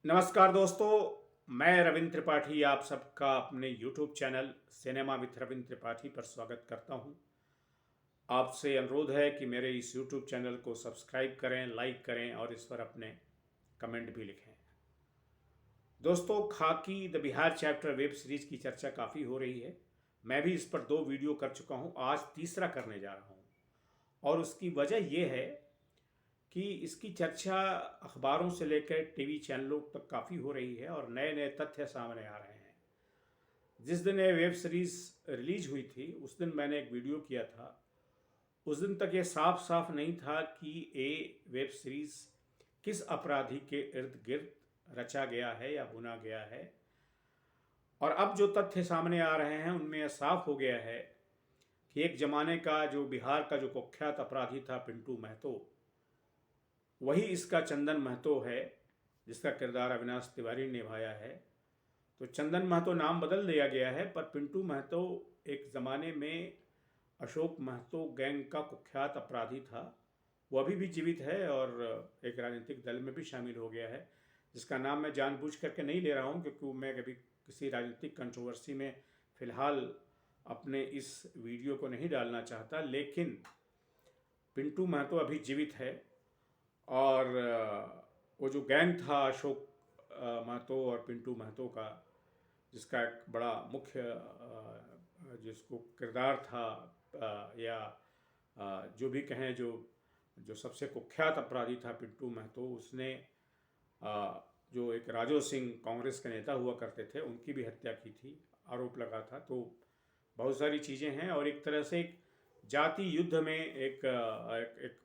नमस्कार दोस्तों, मैं रविंद्र त्रिपाठी आप सबका अपने YouTube channel cinema with Ravindra Tripathi पर स्वागत करता हूं। आपसे अनुरोध है कि मेरे इस YouTube चैनल को सब्सक्राइब करें, लाइक करें और इस पर अपने कमेंट भी लिखें। दोस्तों, खाकी the Bihar chapter web series की चर्चा काफ़ी हो रही है। मैं भी इस पर 2 वीडियो कर चुका हूं, आज तीसरा करने जा रहा हूं और उसकी वजह यह है कि इसकी चर्चा अखबारों से लेकर टीवी चैनलों तक काफ़ी हो रही है और नए नए तथ्य सामने आ रहे हैं। जिस दिन ये वेब सीरीज़ रिलीज हुई थी उस दिन मैंने एक वीडियो किया था। उस दिन तक ये साफ साफ नहीं था कि ये वेब सीरीज़ किस अपराधी के इर्द गिर्द रचा गया है या बुना गया है। और अब जो तथ्य सामने आ रहे हैं उनमें यह साफ हो गया है कि एक ज़माने का जो बिहार का जो कुख्यात अपराधी था पिंटू महतो, वही इसका चंदन महतो है जिसका किरदार अविनाश तिवारी ने निभाया है। तो चंदन महतो नाम बदल दिया गया है, पर पिंटू महतो एक ज़माने में अशोक महतो गैंग का कुख्यात अपराधी था। वो अभी भी जीवित है और एक राजनीतिक दल में भी शामिल हो गया है, जिसका नाम मैं जानबूझ करके नहीं ले रहा हूँ क्योंकि मैं कभी किसी राजनीतिक कंट्रोवर्सी में फ़िलहाल अपने इस वीडियो को नहीं डालना चाहता। लेकिन पिंटू महतो अभी जीवित है और वो जो गैंग था अशोक महतो और पिंटू महतो का, जिसका एक बड़ा मुख्य जिसको किरदार था या जो भी कहें, जो जो सबसे कुख्यात अपराधी था पिंटू महतो, उसने जो एक राजो सिंह कांग्रेस के नेता हुआ करते थे उनकी भी हत्या की थी, आरोप लगा था। तो बहुत सारी चीज़ें हैं और एक तरह से एक जाति युद्ध में एक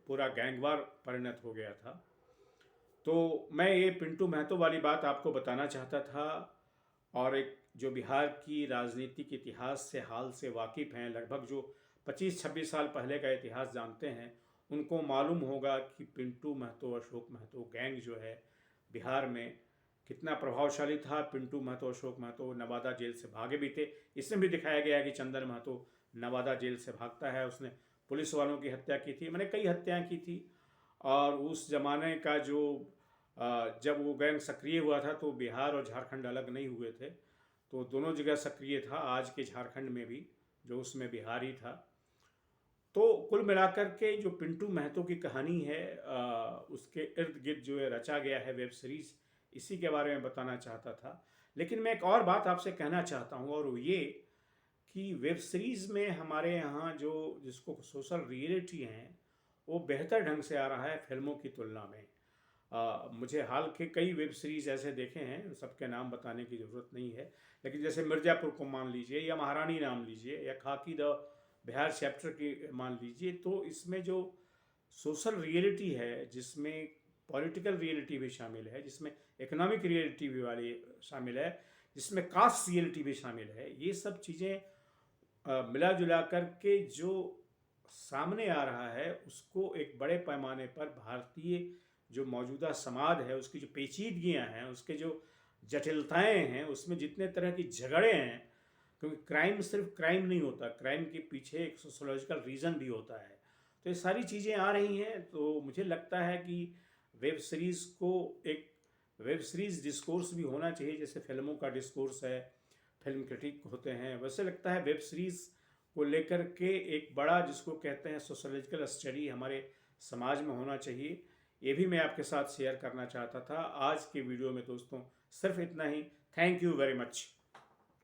पूरा गैंगवार परिणत हो गया था। तो मैं ये पिंटू महतो वाली बात आपको बताना चाहता था। और एक जो बिहार की राजनीतिक इतिहास से हाल से वाकिफ़ हैं, लगभग जो 25-26 साल पहले का इतिहास जानते हैं, उनको मालूम होगा कि पिंटू महतो अशोक महतो गैंग जो है बिहार में कितना प्रभावशाली था। पिंटू महतो अशोक महतो नवादा जेल से भागे भी थे। इसमें भी दिखाया गया है कि चंदन महतो नवादा जेल से भागता है। उसने पुलिस वालों की हत्या की थी, मैंने कई हत्याएं की थी। और उस ज़माने का जो जब वो गैंग सक्रिय हुआ था तो बिहार और झारखंड अलग नहीं हुए थे, तो दोनों जगह सक्रिय था, आज के झारखंड में भी, जो उसमें बिहार ही था। तो कुल मिलाकर के जो पिंटू महतो की कहानी है उसके इर्द गिर्द जो है रचा गया है वेब सीरीज़, इसी के बारे में बताना चाहता था। लेकिन मैं एक और बात आपसे कहना चाहता हूँ और वो ये कि वेब सीरीज़ में हमारे यहाँ जो जिसको सोशल रियलिटी हैं वो बेहतर ढंग से आ रहा है फिल्मों की तुलना में। मुझे हाल के कई वेब सीरीज़ ऐसे देखे हैं, सबके नाम बताने की ज़रूरत नहीं है, लेकिन जैसे मिर्ज़ापुर को मान लीजिए या महारानी नाम लीजिए या खाकी द बिहार चैप्टर की मान लीजिए, तो इसमें जो सोशल रियलिटी है, जिसमें पॉलिटिकल रियलिटी भी शामिल है, जिसमें इकोनॉमिक रियलिटी भी वाली शामिल है, जिसमें कास्ट रियलिटी भी शामिल है, ये सब चीज़ें मिला जुला कर के जो सामने आ रहा है उसको एक बड़े पैमाने पर भारतीय जो मौजूदा समाज है उसकी जो पेचीदगियाँ हैं, उसके जो जटिलताएं हैं, उसमें जितने तरह की झगड़े हैं, क्योंकि क्राइम सिर्फ क्राइम नहीं होता, क्राइम के पीछे एक सोशोलॉजिकल रीज़न भी होता है। तो ये सारी चीज़ें आ रही हैं, तो मुझे लगता है कि वेब सीरीज़ को एक वेब सीरीज़ डिस्कोर्स भी होना चाहिए, जैसे फिल्मों का डिस्कोर्स है, फिल्म क्रिटिक होते हैं, वैसे लगता है वेब सीरीज़ को लेकर के एक बड़ा जिसको कहते हैं सोशोलॉजिकल स्टडी हमारे समाज में होना चाहिए। ये भी मैं आपके साथ शेयर करना चाहता था। आज के वीडियो में दोस्तों सिर्फ इतना ही। Thank you very much.